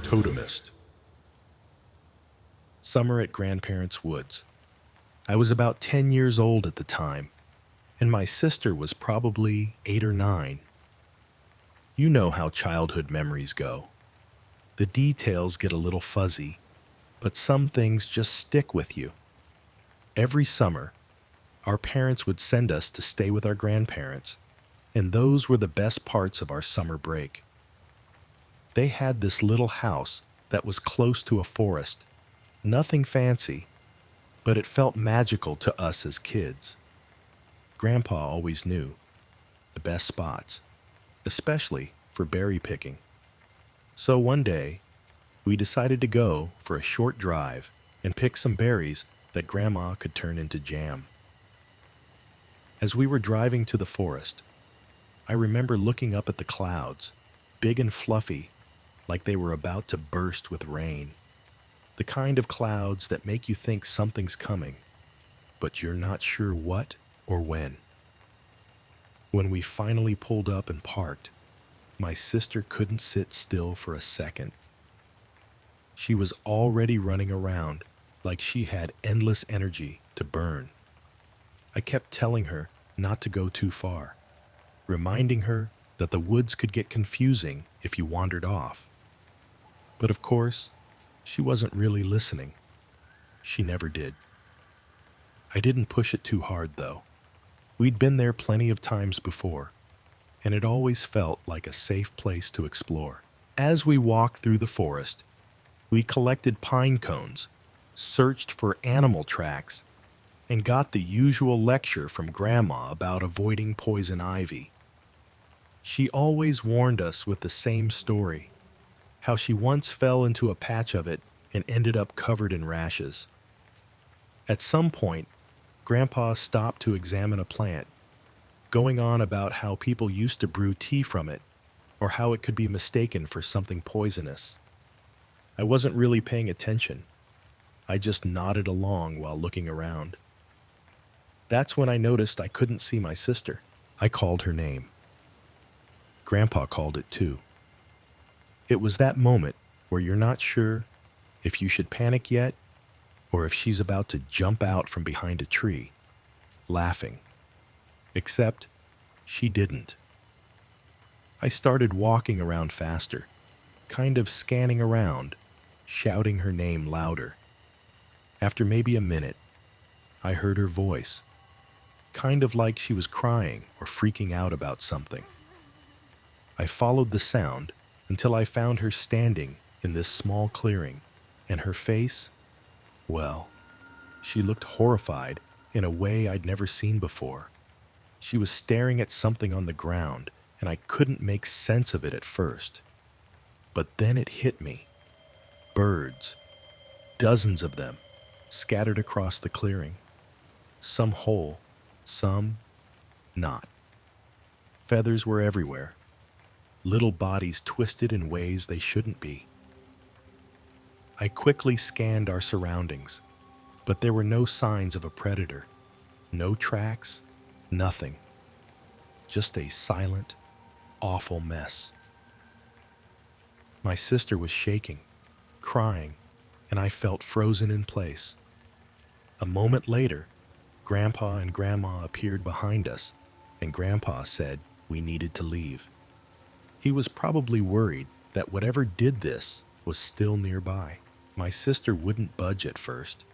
Totemist. Summer at grandparents' woods. I was about 10 years old at the time, and my sister was probably 8 or 9. You know how childhood memories go. The details get a little fuzzy, but some things just stick with you. Every summer, our parents would send us to stay with our grandparents, and those were the best parts of our summer break. They had this little house that was close to a forest. Nothing fancy, but it felt magical to us as kids. Grandpa always knew the best spots, especially for berry picking. So one day, we decided to go for a short drive and pick some berries that Grandma could turn into jam. As we were driving to the forest, I remember looking up at the clouds, big and fluffy, like they were about to burst with rain. The kind of clouds that make you think something's coming, but you're not sure what or when. When we finally pulled up and parked, my sister couldn't sit still for a second. She was already running around like she had endless energy to burn. I kept telling her not to go too far, reminding her that the woods could get confusing if you wandered off. But of course, she wasn't really listening. She never did. I didn't push it too hard, though. We'd been there plenty of times before, and it always felt like a safe place to explore. As we walked through the forest, we collected pine cones, searched for animal tracks, and got the usual lecture from Grandma about avoiding poison ivy. She always warned us with the same story, how she once fell into a patch of it and ended up covered in rashes. At some point, Grandpa stopped to examine a plant, going on about how people used to brew tea from it, or how it could be mistaken for something poisonous. I wasn't really paying attention. I just nodded along while looking around. That's when I noticed I couldn't see my sister. I called her name. Grandpa called it too. It was that moment where you're not sure if you should panic yet or if she's about to jump out from behind a tree, laughing. Except she didn't. I started walking around faster, kind of scanning around, shouting her name louder. After maybe a minute, I heard her voice, kind of like she was crying or freaking out about something. I followed the sound until I found her standing in this small clearing, and her face, well, she looked horrified in a way I'd never seen before. She was staring at something on the ground, and I couldn't make sense of it at first. But then it hit me. Birds, dozens of them, scattered across the clearing. Some whole, some not. Feathers were everywhere. Little bodies twisted in ways they shouldn't be. I quickly scanned our surroundings, but there were no signs of a predator. No tracks, nothing. Just a silent, awful mess. My sister was shaking, crying, and I felt frozen in place. A moment later, Grandpa and Grandma appeared behind us, and Grandpa said we needed to leave. He was probably worried that whatever did this was still nearby. My sister wouldn't budge at first.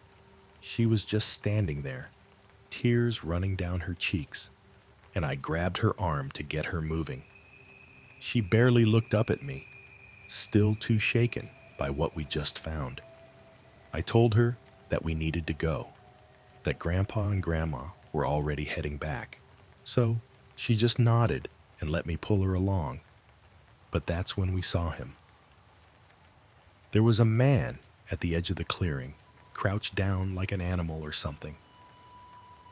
She was just standing there, tears running down her cheeks, and I grabbed her arm to get her moving. She barely looked up at me, still too shaken by what we just found. I told her that we needed to go, that Grandpa and Grandma were already heading back. So she just nodded and let me pull her along. But that's when we saw him. There was a man at the edge of the clearing, crouched down like an animal or something.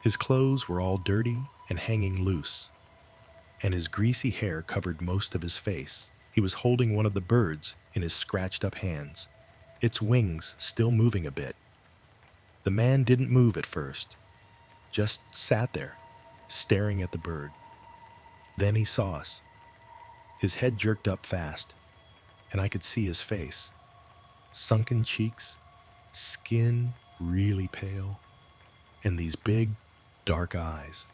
His clothes were all dirty and hanging loose, and his greasy hair covered most of his face. He was holding one of the birds in his scratched-up hands, its wings still moving a bit. The man didn't move at first, just sat there, staring at the bird. Then he saw us. His head jerked up fast, and I could see his face. sunken cheeks, skin really pale, and these big, dark eyes.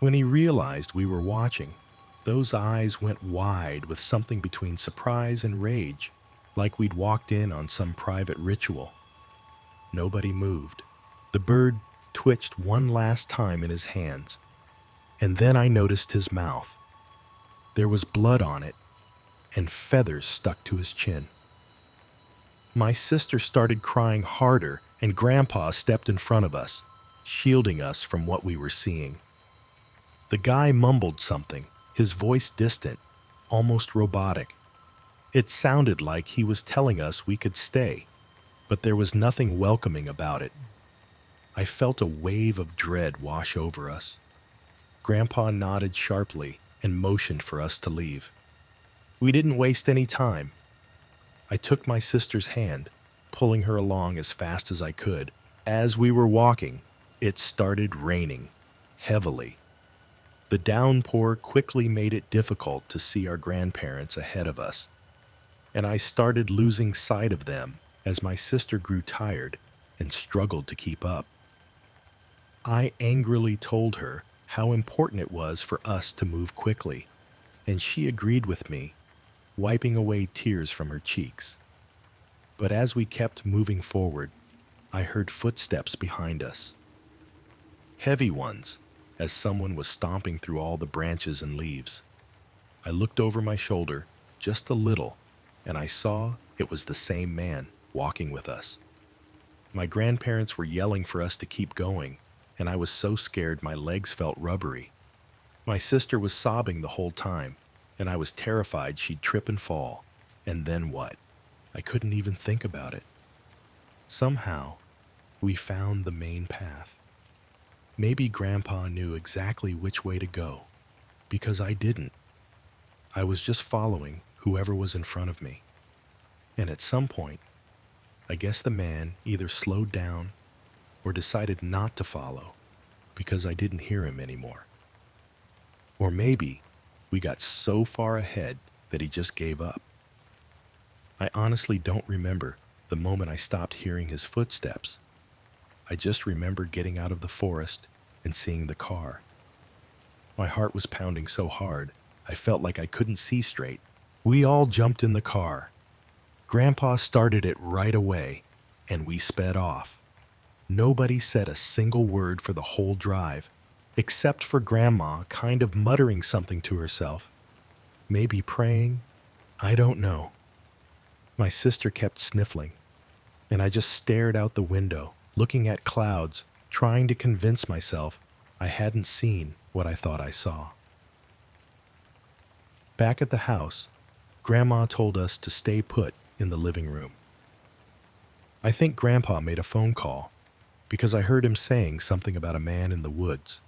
When he realized we were watching, those eyes went wide with something between surprise and rage, like we'd walked in on some private ritual. Nobody moved. The bird twitched one last time in his hands, and then I noticed his mouth. There was blood on it, and feathers stuck to his chin. My sister started crying harder, and Grandpa stepped in front of us, shielding us from what we were seeing. The guy mumbled something, his voice distant, almost robotic. It sounded like he was telling us we could stay, but there was nothing welcoming about it. I felt a wave of dread wash over us. Grandpa nodded sharply and motioned for us to leave. We didn't waste any time. I took my sister's hand, pulling her along as fast as I could. As we were walking, it started raining, heavily. The downpour quickly made it difficult to see our grandparents ahead of us, and I started losing sight of them as my sister grew tired and struggled to keep up. I angrily told her how important it was for us to move quickly, and she agreed with me, wiping away tears from her cheeks. But as we kept moving forward, I heard footsteps behind us. Heavy ones, as someone was stomping through all the branches and leaves. I looked over my shoulder just a little, and I saw it was the same man walking with us. My grandparents were yelling for us to keep going, and I was so scared my legs felt rubbery. My sister was sobbing the whole time, and I was terrified she'd trip and fall. And then what? I couldn't even think about it. Somehow, we found the main path. Maybe Grandpa knew exactly which way to go, because I didn't. I was just following whoever was in front of me. And at some point, I guess the man either slowed down or decided not to follow because I didn't hear him anymore. Or maybe we got so far ahead that he just gave up. I honestly don't remember the moment I stopped hearing his footsteps. I just remember getting out of the forest and seeing the car. My heart was pounding so hard, I felt like I couldn't see straight. We all jumped in the car. Grandpa started it right away, and we sped off. Nobody said a single word for the whole drive, except for Grandma kind of muttering something to herself. Maybe praying? I don't know. My sister kept sniffling, and I just stared out the window, looking at clouds, trying to convince myself I hadn't seen what I thought I saw. Back at the house, Grandma told us to stay put in the living room. I think Grandpa made a phone call because I heard him saying something about a man in the woods,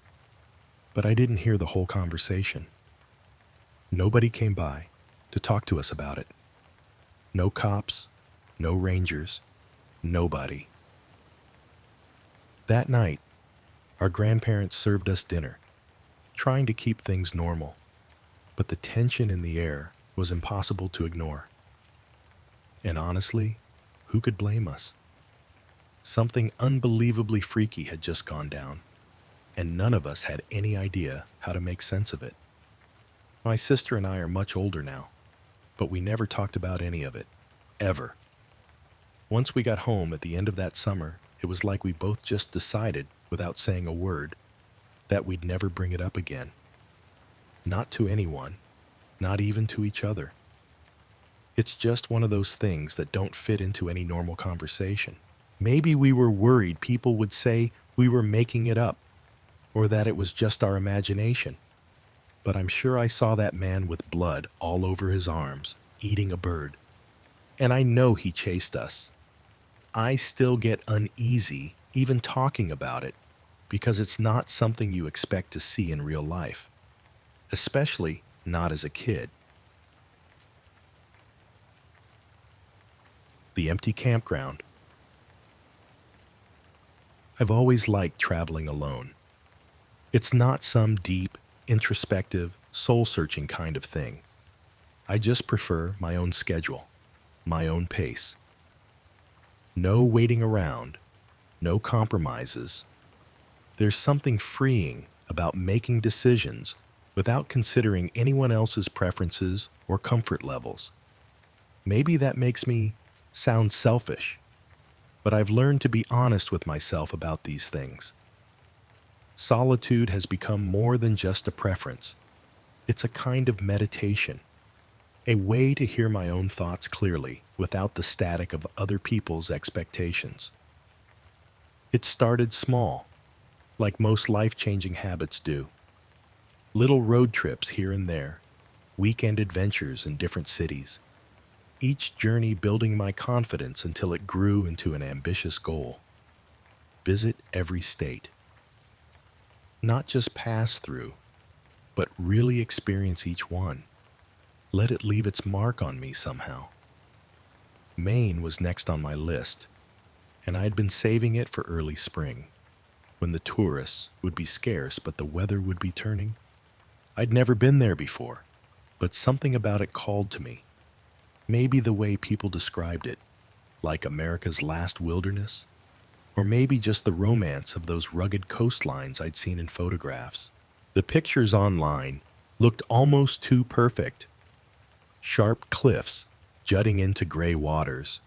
but I didn't hear the whole conversation. Nobody came by to talk to us about it. No cops, no rangers, nobody. That night, our grandparents served us dinner, trying to keep things normal, but the tension in the air was impossible to ignore. And honestly, who could blame us? Something unbelievably freaky had just gone down, and none of us had any idea how to make sense of it. My sister and I are much older now, but we never talked about any of it, ever. Once we got home at the end of that summer, it was like we both just decided, without saying a word, that we'd never bring it up again. Not to anyone, not even to each other. It's just one of those things that don't fit into any normal conversation. Maybe we were worried people would say we were making it up, or that it was just our imagination. But I'm sure I saw that man with blood all over his arms, eating a bird. And I know he chased us. I still get uneasy even talking about it, because it's not something you expect to see in real life, especially not as a kid. The empty campground. I've always liked traveling alone. It's not some deep, introspective, soul-searching kind of thing. I just prefer my own schedule, my own pace. No waiting around, no compromises. There's something freeing about making decisions without considering anyone else's preferences or comfort levels. Maybe that makes me sound selfish, but I've learned to be honest with myself about these things. Solitude has become more than just a preference. It's a kind of meditation, a way to hear my own thoughts clearly without the static of other people's expectations. It started small, like most life-changing habits do. Little road trips here and there, weekend adventures in different cities, each journey building my confidence until it grew into an ambitious goal. Visit every state. Not just pass through, but really experience each one. Let it leave its mark on me somehow. Maine was next on my list, and I'd been saving it for early spring, when the tourists would be scarce but the weather would be turning. I'd never been there before, but something about it called to me. Maybe the way people described it, like America's last wilderness, or maybe just the romance of those rugged coastlines I'd seen in photographs. The pictures online looked almost too perfect. Sharp cliffs jutting into gray waters,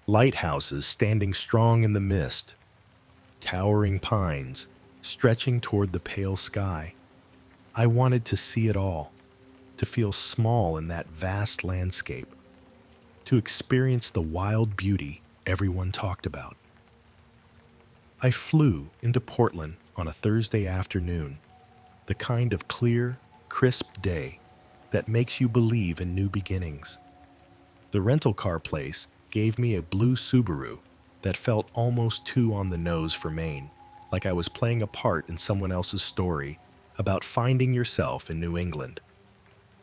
lighthouses standing strong in the mist, towering pines stretching toward the pale sky. I wanted to see it all, to feel small in that vast landscape, to experience the wild beauty everyone talked about. I flew into Portland on a Thursday afternoon, the kind of clear, crisp day that makes you believe in new beginnings. The rental car place gave me a blue Subaru that felt almost too on the nose for Maine, like I was playing a part in someone else's story about finding yourself in New England.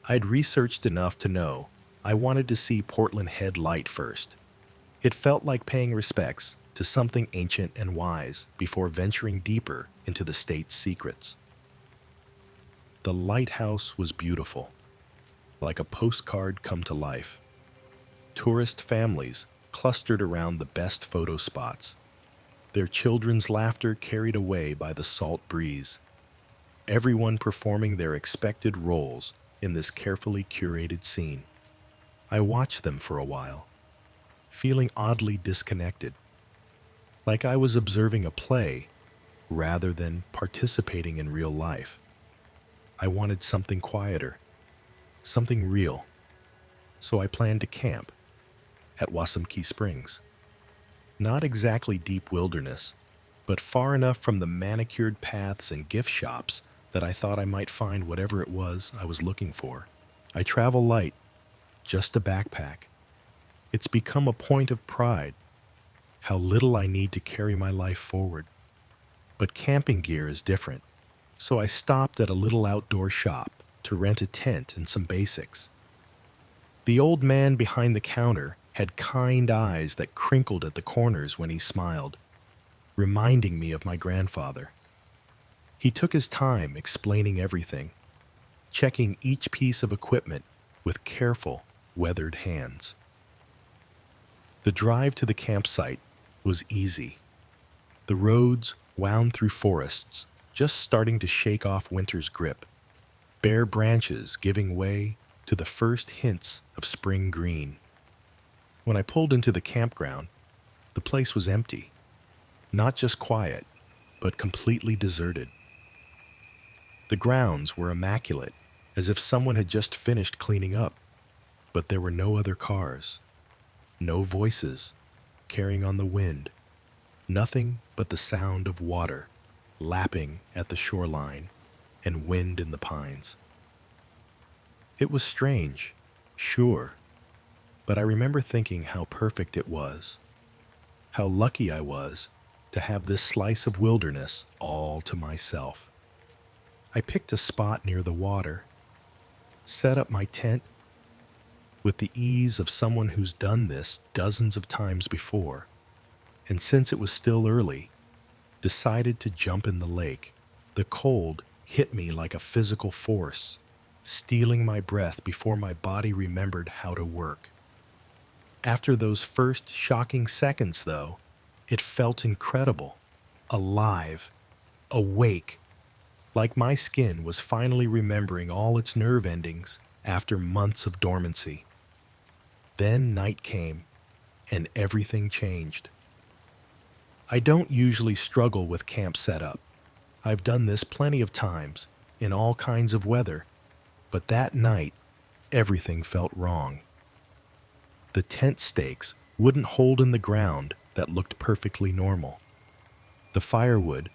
I'd researched enough to know I wanted to see Portland Head Light first. It felt like paying respects to something ancient and wise before venturing deeper into the state's secrets. The lighthouse was beautiful, like a postcard come to life. Tourist families clustered around the best photo spots, their children's laughter carried away by the salt breeze, everyone performing their expected roles in this carefully curated scene. I watched them for a while, feeling oddly disconnected, like I was observing a play rather than participating in real life. I wanted something quieter, something real, so I planned to camp at Wasumkee Springs. Not exactly deep wilderness, but far enough from the manicured paths and gift shops that I thought I might find whatever it was I was looking for. I travel light, just a backpack. It's become a point of pride, how little I need to carry my life forward. But camping gear is different, so I stopped at a little outdoor shop to rent a tent and some basics. The old man behind the counter had kind eyes that crinkled at the corners when he smiled, reminding me of my grandfather. He took his time explaining everything, checking each piece of equipment with careful, weathered hands. The drive to the campsite was easy. The roads wound through forests, just starting to shake off winter's grip, bare branches giving way to the first hints of spring green. When I pulled into the campground, the place was empty. Not just quiet, but completely deserted. The grounds were immaculate, as if someone had just finished cleaning up, but there were no other cars, no voices carrying on the wind, nothing but the sound of water lapping at the shoreline and wind in the pines. It was strange, sure, but I remember thinking how perfect it was, how lucky I was to have this slice of wilderness all to myself. I picked a spot near the water, set up my tent with the ease of someone who's done this dozens of times before, and since it was still early, decided to jump in the lake. The cold hit me like a physical force, stealing my breath before my body remembered how to work. After those first shocking seconds, though, it felt incredible, alive, awake, like my skin was finally remembering all its nerve endings after months of dormancy. Then night came, and everything changed. I don't usually struggle with camp setup. I've done this plenty of times, in all kinds of weather, but that night, everything felt wrong. The tent stakes wouldn't hold in the ground that looked perfectly normal. The firewood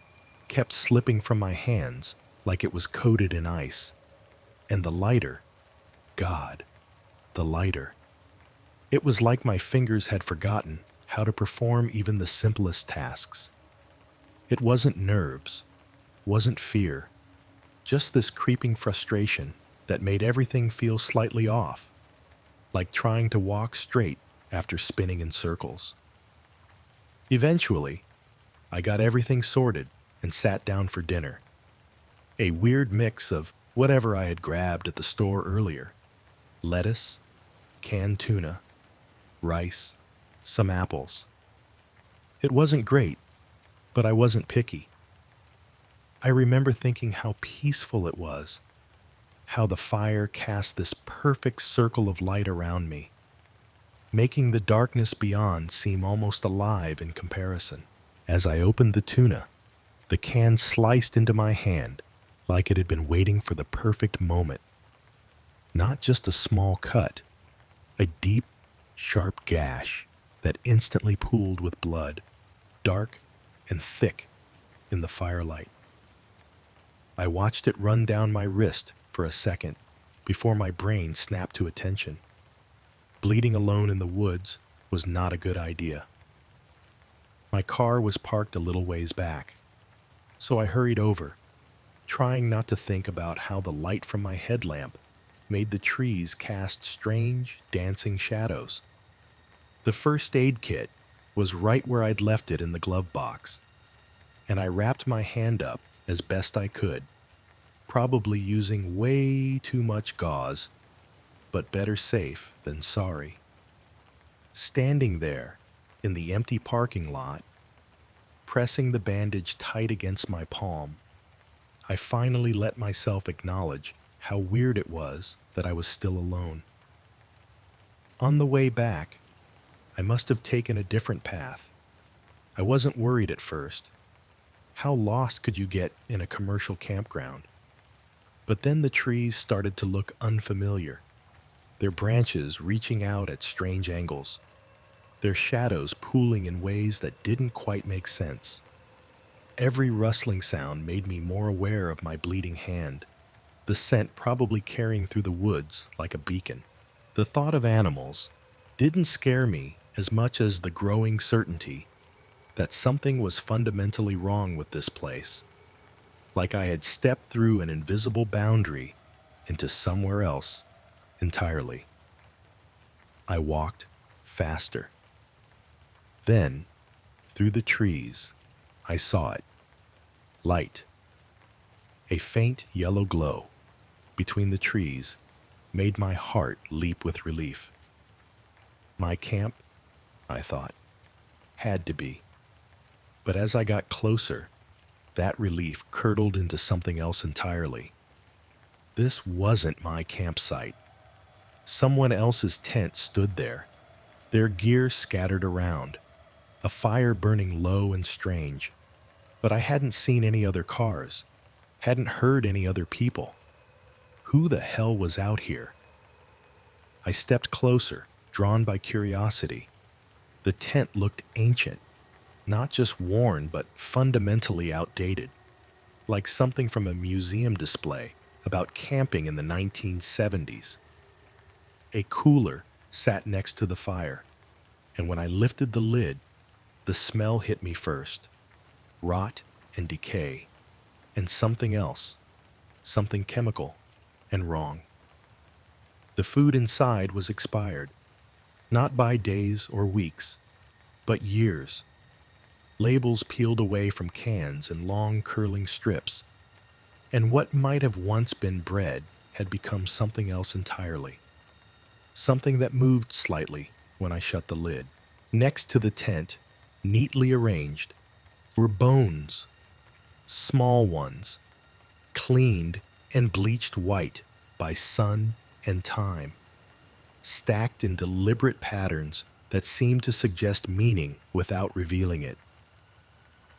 kept slipping from my hands like it was coated in ice. And the lighter, God, the lighter. It was like my fingers had forgotten how to perform even the simplest tasks. It wasn't nerves, wasn't fear, just this creeping frustration that made everything feel slightly off, like trying to walk straight after spinning in circles. Eventually, I got everything sorted and sat down for dinner. A weird mix of whatever I had grabbed at the store earlier: lettuce, canned tuna, rice, some apples. It wasn't great, but I wasn't picky. I remember thinking how peaceful it was, how the fire cast this perfect circle of light around me, making the darkness beyond seem almost alive in comparison. As I opened the tuna, the can sliced into my hand like it had been waiting for the perfect moment. Not just a small cut, a deep, sharp gash that instantly pooled with blood, dark and thick in the firelight. I watched it run down my wrist for a second before my brain snapped to attention. Bleeding alone in the woods was not a good idea. My car was parked a little ways back, so I hurried over, trying not to think about how the light from my headlamp made the trees cast strange, dancing shadows. The first aid kit was right where I'd left it in the glove box, and I wrapped my hand up as best I could, probably using way too much gauze, but better safe than sorry. Standing there in the empty parking lot, pressing the bandage tight against my palm, I finally let myself acknowledge how weird it was that I was still alone. On the way back, I must have taken a different path. I wasn't worried at first. How lost could you get in a commercial campground? But then the trees started to look unfamiliar, their branches reaching out at strange angles, their shadows pooling in ways that didn't quite make sense. Every rustling sound made me more aware of my bleeding hand, the scent probably carrying through the woods like a beacon. The thought of animals didn't scare me as much as the growing certainty that something was fundamentally wrong with this place, like I had stepped through an invisible boundary into somewhere else entirely. I walked faster. Then, through the trees, I saw it. Light. A faint yellow glow between the trees made my heart leap with relief. My camp, I thought, had to be. But as I got closer, that relief curdled into something else entirely. This wasn't my campsite. Someone else's tent stood there, their gear scattered around, a fire burning low and strange. But I hadn't seen any other cars, hadn't heard any other people. Who the hell was out here? I stepped closer, drawn by curiosity. The tent looked ancient, not just worn, but fundamentally outdated, like something from a museum display about camping in the 1970s. A cooler sat next to the fire, and when I lifted the lid, the smell hit me first. Rot and decay, and something else, something chemical and wrong. The food inside was expired, not by days or weeks, but years. Labels peeled away from cans in long curling strips, and what might have once been bread had become something else entirely. Something that moved slightly when I shut the lid. Next to the tent, neatly arranged, were bones, small ones, cleaned and bleached white by sun and time, stacked in deliberate patterns that seemed to suggest meaning without revealing it.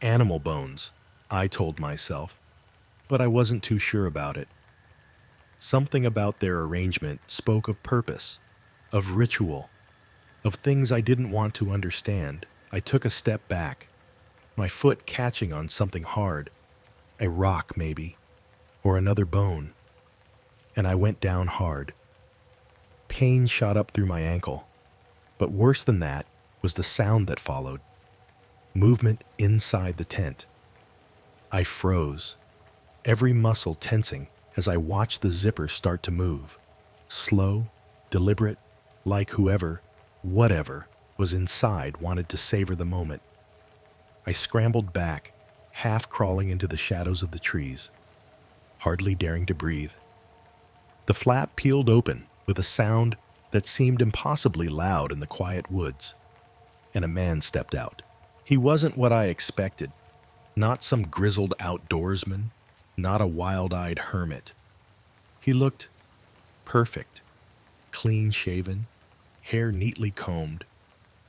Animal bones, I told myself, but I wasn't too sure about it. Something about their arrangement spoke of purpose, of ritual, of things I didn't want to understand. I took a step back, my foot catching on something hard, a rock maybe, or another bone, and I went down hard. Pain shot up through my ankle, but worse than that was the sound that followed. Movement inside the tent. I froze, every muscle tensing as I watched the zipper start to move. Slow, deliberate, like whatever, was inside wanted to savor the moment. I scrambled back, half crawling into the shadows of the trees, hardly daring to breathe. The flap peeled open with a sound that seemed impossibly loud in the quiet woods, and a man stepped out. He wasn't what I expected. Not some grizzled outdoorsman, not a wild-eyed hermit. He looked perfect, clean-shaven, hair neatly combed,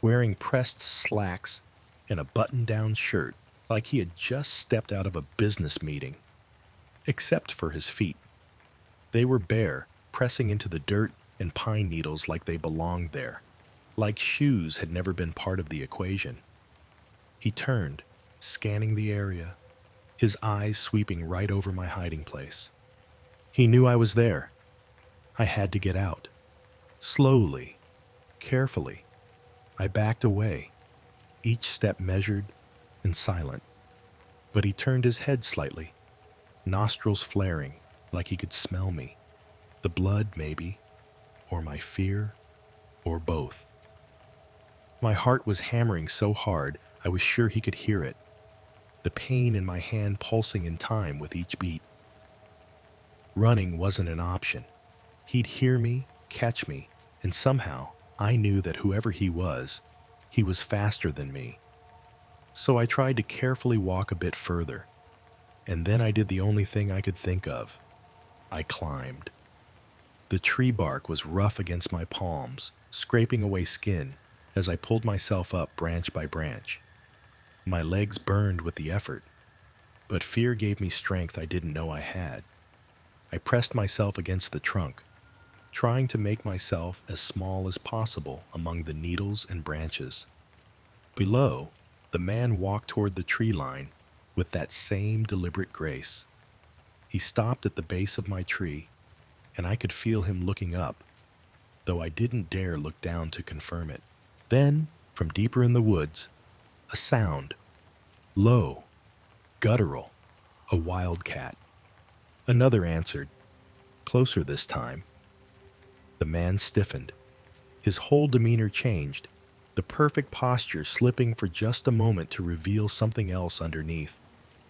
wearing pressed slacks and a button-down shirt like he had just stepped out of a business meeting. Except for his feet. They were bare, pressing into the dirt and pine needles like they belonged there, like shoes had never been part of the equation. He turned, scanning the area, his eyes sweeping right over my hiding place. He knew I was there. I had to get out. Slowly, carefully, I backed away, each step measured and silent. But he turned his head slightly, nostrils flaring like he could smell me. The blood, maybe, or my fear, or both. My heart was hammering so hard I was sure he could hear it, the pain in my hand pulsing in time with each beat. Running wasn't an option. He'd hear me, catch me, and somehow I knew that whoever he was faster than me. So I tried to carefully walk a bit further, and then I did the only thing I could think of. I climbed. The tree bark was rough against my palms, scraping away skin as I pulled myself up branch by branch. My legs burned with the effort, but fear gave me strength I didn't know I had. I pressed myself against the trunk, trying to make myself as small as possible among the needles and branches. Below, the man walked toward the tree line with that same deliberate grace. He stopped at the base of my tree, and I could feel him looking up, though I didn't dare look down to confirm it. Then, from deeper in the woods, a sound, low, guttural, a wildcat. Another answered, closer this time. The man stiffened. His whole demeanor changed, the perfect posture slipping for just a moment to reveal something else underneath,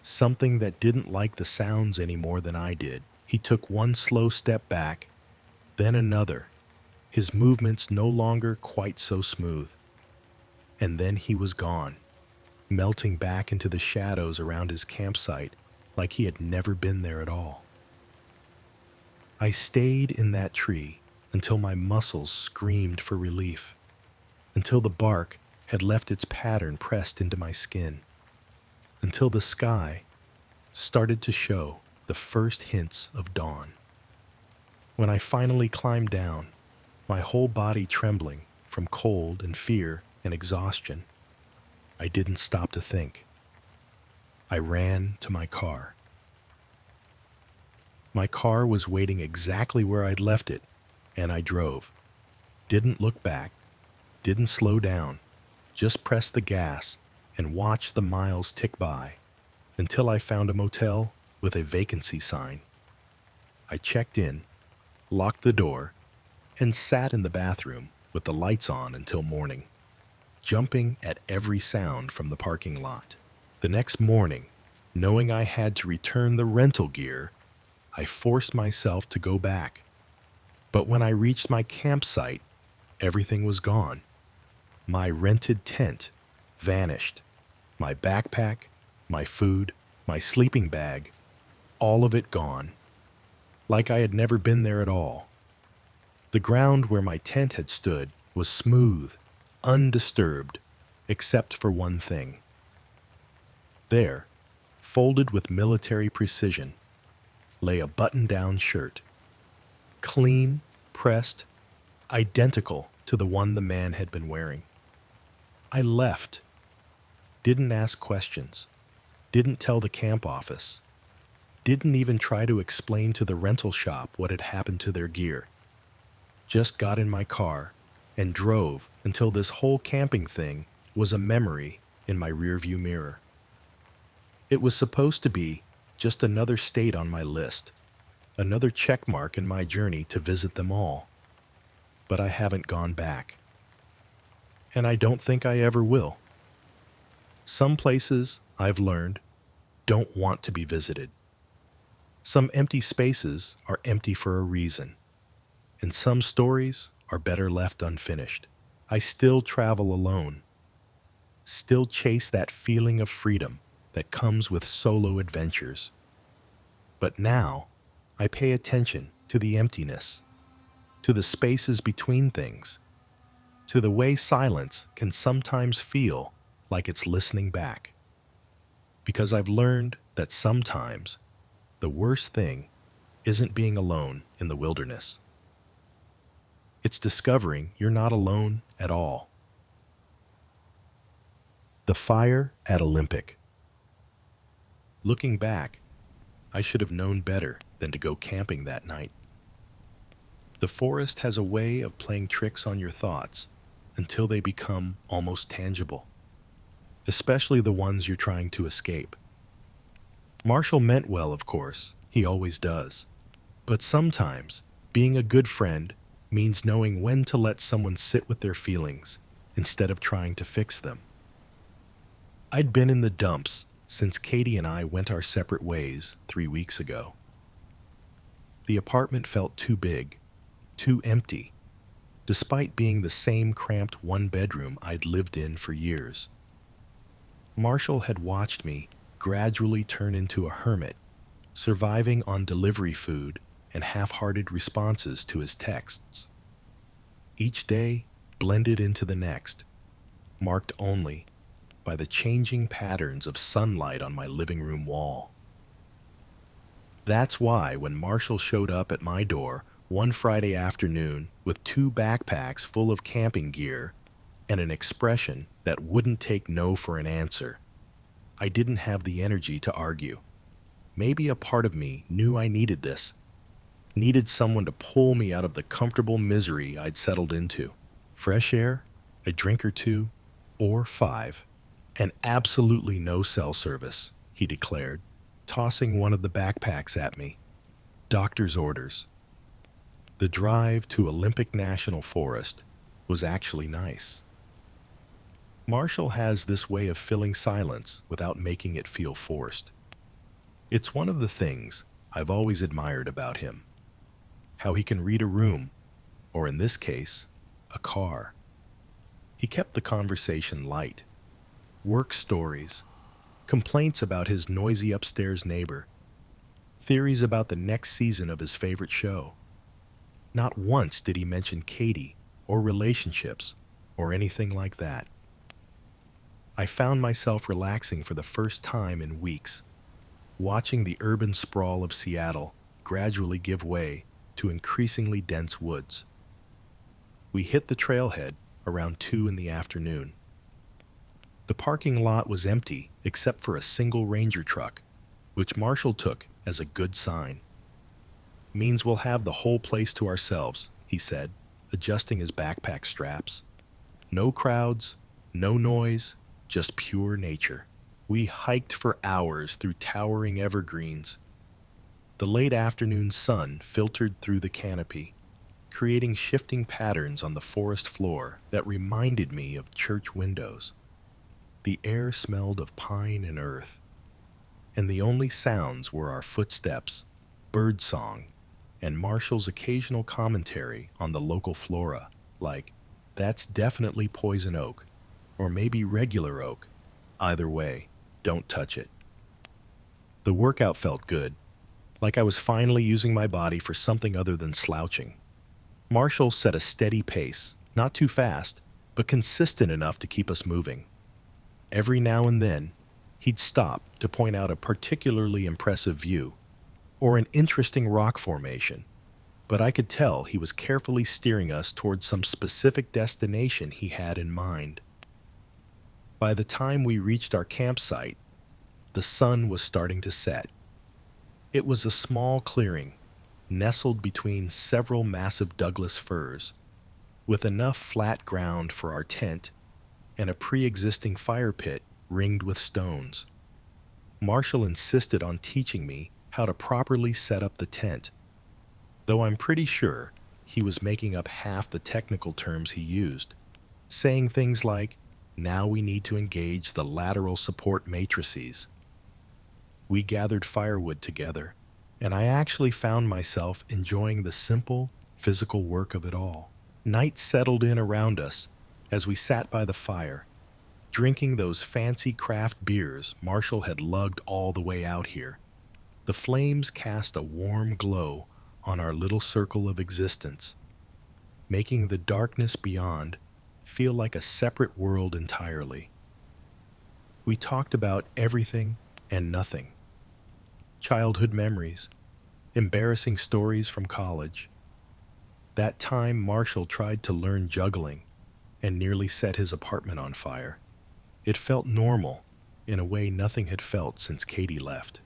something that didn't like the sounds any more than I did. He took one slow step back, then another, his movements no longer quite so smooth. And then he was gone, melting back into the shadows around his campsite like he had never been there at all. I stayed in that tree until my muscles screamed for relief, until the bark had left its pattern pressed into my skin, until the sky started to show the first hints of dawn. When I finally climbed down, my whole body trembling from cold and fear and exhaustion, I didn't stop to think. I ran to my car. My car was waiting exactly where I'd left it, and I drove. Didn't look back, didn't slow down, just pressed the gas and watched the miles tick by until I found a motel with a vacancy sign. I checked in, locked the door, and sat in the bathroom with the lights on until morning, jumping at every sound from the parking lot. The next morning, knowing I had to return the rental gear, I forced myself to go back. But when I reached my campsite, everything was gone. My rented tent vanished. My backpack, my food, my sleeping bag, all of it gone. Like I had never been there at all. The ground where my tent had stood was smooth, undisturbed, except for one thing. There, folded with military precision, lay a button-down shirt. Clean, pressed, identical to the one the man had been wearing. I left. Didn't ask questions. Didn't tell the camp office. Didn't even try to explain to the rental shop what had happened to their gear. Just got in my car and drove until this whole camping thing was a memory in my rearview mirror. It was supposed to be just another state on my list, another check mark in my journey to visit them all. But I haven't gone back. And I don't think I ever will. Some places, I've learned, don't want to be visited. Some empty spaces are empty for a reason, and some stories are better left unfinished. I still travel alone, still chase that feeling of freedom that comes with solo adventures. But now, I pay attention to the emptiness, to the spaces between things, to the way silence can sometimes feel like it's listening back. Because I've learned that sometimes the worst thing isn't being alone in the wilderness. It's discovering you're not alone at all. The fire at Olympic. Looking back, I should have known better than to go camping that night. The forest has a way of playing tricks on your thoughts until they become almost tangible, especially the ones you're trying to escape. Marshal meant well, of course, he always does. But sometimes, being a good friend means knowing when to let someone sit with their feelings instead of trying to fix them. I'd been in the dumps since Katie and I went our separate ways 3 weeks ago. The apartment felt too big, too empty, despite being the same cramped one-bedroom I'd lived in for years. Marshall had watched me gradually turn into a hermit, surviving on delivery food and half-hearted responses to his texts. Each day blended into the next, marked only by the changing patterns of sunlight on my living room wall. That's why when Marshall showed up at my door one Friday afternoon with 2 backpacks full of camping gear and an expression that wouldn't take no for an answer, I didn't have the energy to argue. Maybe a part of me knew I needed this, needed someone to pull me out of the comfortable misery I'd settled into. Fresh air, a drink or 2, or 5, and absolutely no cell service, he declared, tossing one of the backpacks at me. Doctor's orders. The drive to Olympic National Forest was actually nice. Marshall has this way of filling silence without making it feel forced. It's one of the things I've always admired about him. How he can read a room, or in this case, a car. He kept the conversation light. Work stories, complaints about his noisy upstairs neighbor, theories about the next season of his favorite show. Not once did he mention Katie or relationships or anything like that. I found myself relaxing for the first time in weeks, watching the urban sprawl of Seattle gradually give way to increasingly dense woods. We hit the trailhead around 2 in the afternoon. The parking lot was empty except for a single ranger truck, which Marshall took as a good sign. Means we'll have the whole place to ourselves, he said, adjusting his backpack straps. No crowds, no noise, just pure nature. We hiked for hours through towering evergreens. The late afternoon sun filtered through the canopy, creating shifting patterns on the forest floor that reminded me of church windows. The air smelled of pine and earth, and the only sounds were our footsteps, birdsong, and Marshall's occasional commentary on the local flora, like, That's definitely poison oak, or maybe regular oak. Either way, don't touch it. The workout felt good, like I was finally using my body for something other than slouching. Marshall set a steady pace, not too fast, but consistent enough to keep us moving. Every now and then, he'd stop to point out a particularly impressive view or an interesting rock formation, but I could tell he was carefully steering us towards some specific destination he had in mind. By the time we reached our campsite, the sun was starting to set. It was a small clearing, nestled between several massive Douglas firs, with enough flat ground for our tent and a pre-existing fire pit ringed with stones. Marshall insisted on teaching me how to properly set up the tent, though I'm pretty sure he was making up half the technical terms he used, saying things like, "Now we need to engage the lateral support matrices." We gathered firewood together, and I actually found myself enjoying the simple, physical work of it all. Night settled in around us as we sat by the fire, drinking those fancy craft beers Marshall had lugged all the way out here. The flames cast a warm glow on our little circle of existence, making the darkness beyond feel like a separate world entirely. We talked about everything and nothing. Childhood memories, embarrassing stories from college. That time Marshall tried to learn juggling and nearly set his apartment on fire. It felt normal, in a way nothing had felt since Katie left.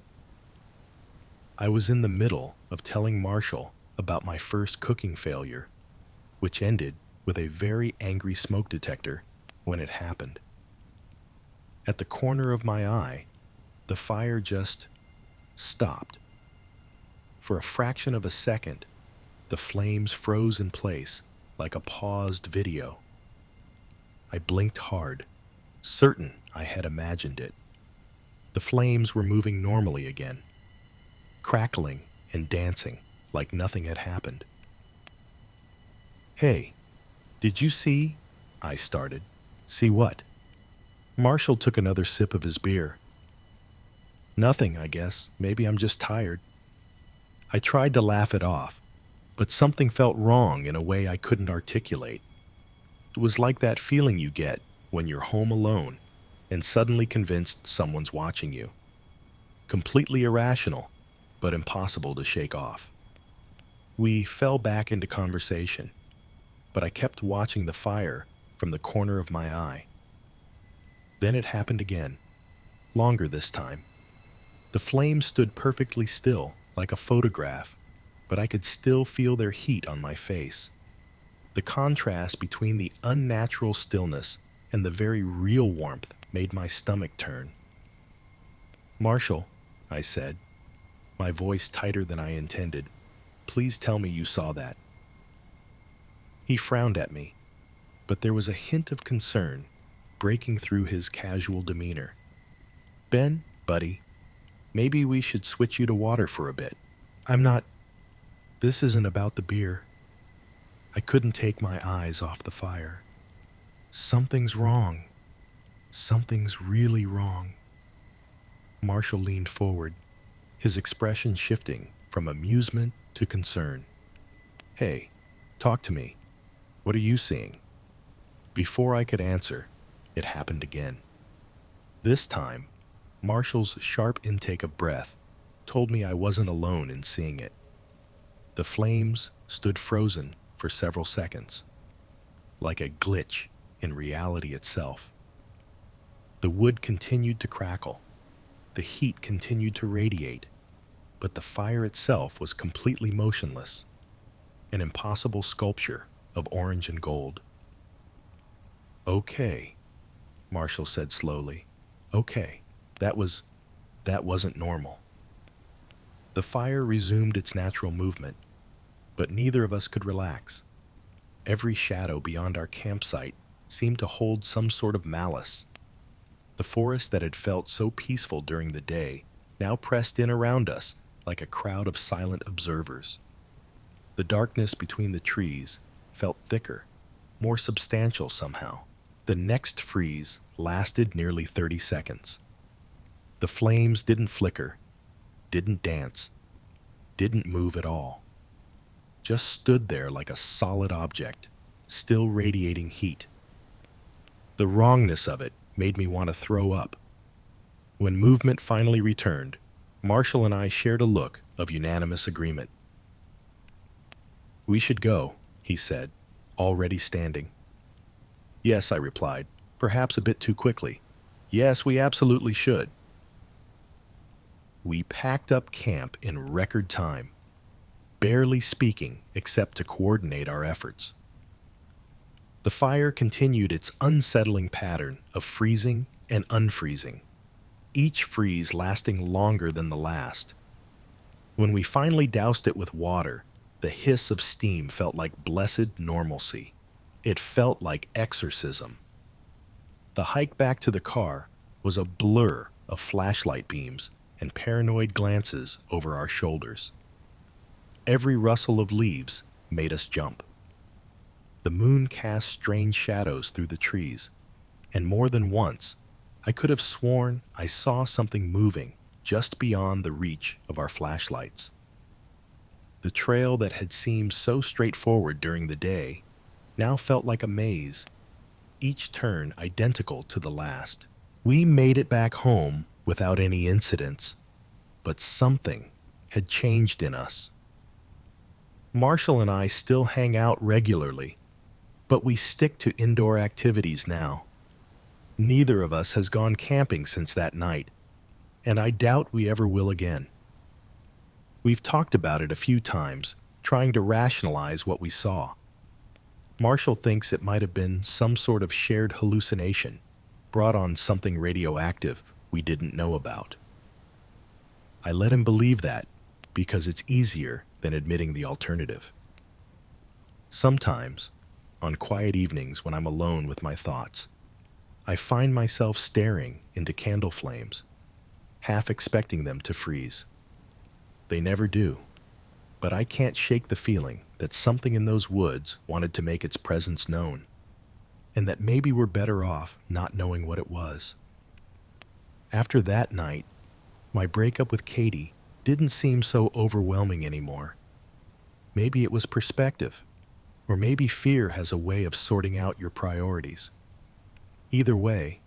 I was in the middle of telling Marshall about my first cooking failure, which ended with a very angry smoke detector when it happened. At the corner of my eye, the fire just stopped. For a fraction of a second, the flames froze in place like a paused video. I blinked hard, certain I had imagined it. The flames were moving normally again, crackling and dancing like nothing had happened. "Hey, did you see?" I started. "See what?" Marshall took another sip of his beer. "Nothing, I guess. Maybe I'm just tired." I tried to laugh it off, but something felt wrong in a way I couldn't articulate. It was like that feeling you get when you're home alone and suddenly convinced someone's watching you. Completely irrational, but impossible to shake off. We fell back into conversation, but I kept watching the fire from the corner of my eye. Then it happened again, longer this time. The flames stood perfectly still, like a photograph, but I could still feel their heat on my face. The contrast between the unnatural stillness and the very real warmth made my stomach turn. "Marshall," I said, my voice tighter than I intended, "please tell me you saw that." He frowned at me, but there was a hint of concern breaking through his casual demeanor. "Ben, buddy, maybe we should switch you to water for a bit. I'm not... This isn't about the beer." I couldn't take my eyes off the fire. "Something's wrong. Something's really wrong." Marshall leaned forward, his expression shifting from amusement to concern. "Hey, talk to me. What are you seeing?" Before I could answer, it happened again. This time, Marshall's sharp intake of breath told me I wasn't alone in seeing it. The flames stood frozen for several seconds, like a glitch in reality itself. The wood continued to crackle, the heat continued to radiate, but the fire itself was completely motionless, an impossible sculpture of orange and gold. "Okay," Marshall said slowly. "Okay, that wasn't normal." The fire resumed its natural movement, but neither of us could relax. Every shadow beyond our campsite seemed to hold some sort of malice. The forest that had felt so peaceful during the day now pressed in around us like a crowd of silent observers. The darkness between the trees felt thicker, more substantial somehow. The next freeze lasted nearly 30 seconds. The flames didn't flicker, didn't dance, didn't move at all. Just stood there like a solid object, still radiating heat. The wrongness of it made me want to throw up. When movement finally returned, Marshall and I shared a look of unanimous agreement. "We should go," he said, already standing. "Yes," I replied, perhaps a bit too quickly. "Yes, we absolutely should." We packed up camp in record time, barely speaking except to coordinate our efforts. The fire continued its unsettling pattern of freezing and unfreezing, each freeze lasting longer than the last. When we finally doused it with water, the hiss of steam felt like blessed normalcy. It felt like exorcism. The hike back to the car was a blur of flashlight beams and paranoid glances over our shoulders. Every rustle of leaves made us jump. The moon cast strange shadows through the trees, and more than once, I could have sworn I saw something moving just beyond the reach of our flashlights. The trail that had seemed so straightforward during the day now felt like a maze, each turn identical to the last. We made it back home without any incidents, but something had changed in us. Marshall and I still hang out regularly, but we stick to indoor activities now. Neither of us has gone camping since that night, and I doubt we ever will again. We've talked about it a few times, trying to rationalize what we saw. Marshall thinks it might have been some sort of shared hallucination, brought on something radioactive we didn't know about. I let him believe that because it's easier than admitting the alternative. Sometimes, on quiet evenings when I'm alone with my thoughts, I find myself staring into candle flames, half expecting them to freeze. They never do, but I can't shake the feeling that something in those woods wanted to make its presence known, and that maybe we're better off not knowing what it was. After that night, my breakup with Katie didn't seem so overwhelming anymore. Maybe it was perspective, or maybe fear has a way of sorting out your priorities. Either way,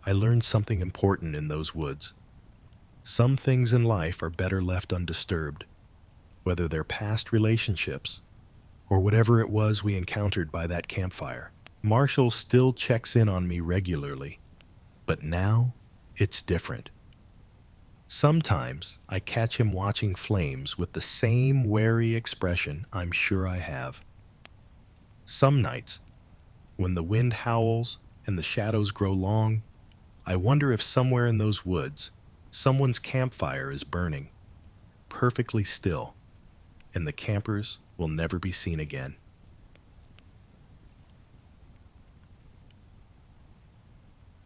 I learned something important in those woods. Some things in life are better left undisturbed, whether they're past relationships or whatever it was we encountered by that campfire. Marshall still checks in on me regularly, but now it's different. Sometimes I catch him watching flames with the same wary expression I'm sure I have. Some nights, when the wind howls and the shadows grow long, I wonder if somewhere in those woods, someone's campfire is burning, perfectly still, and the campers will never be seen again.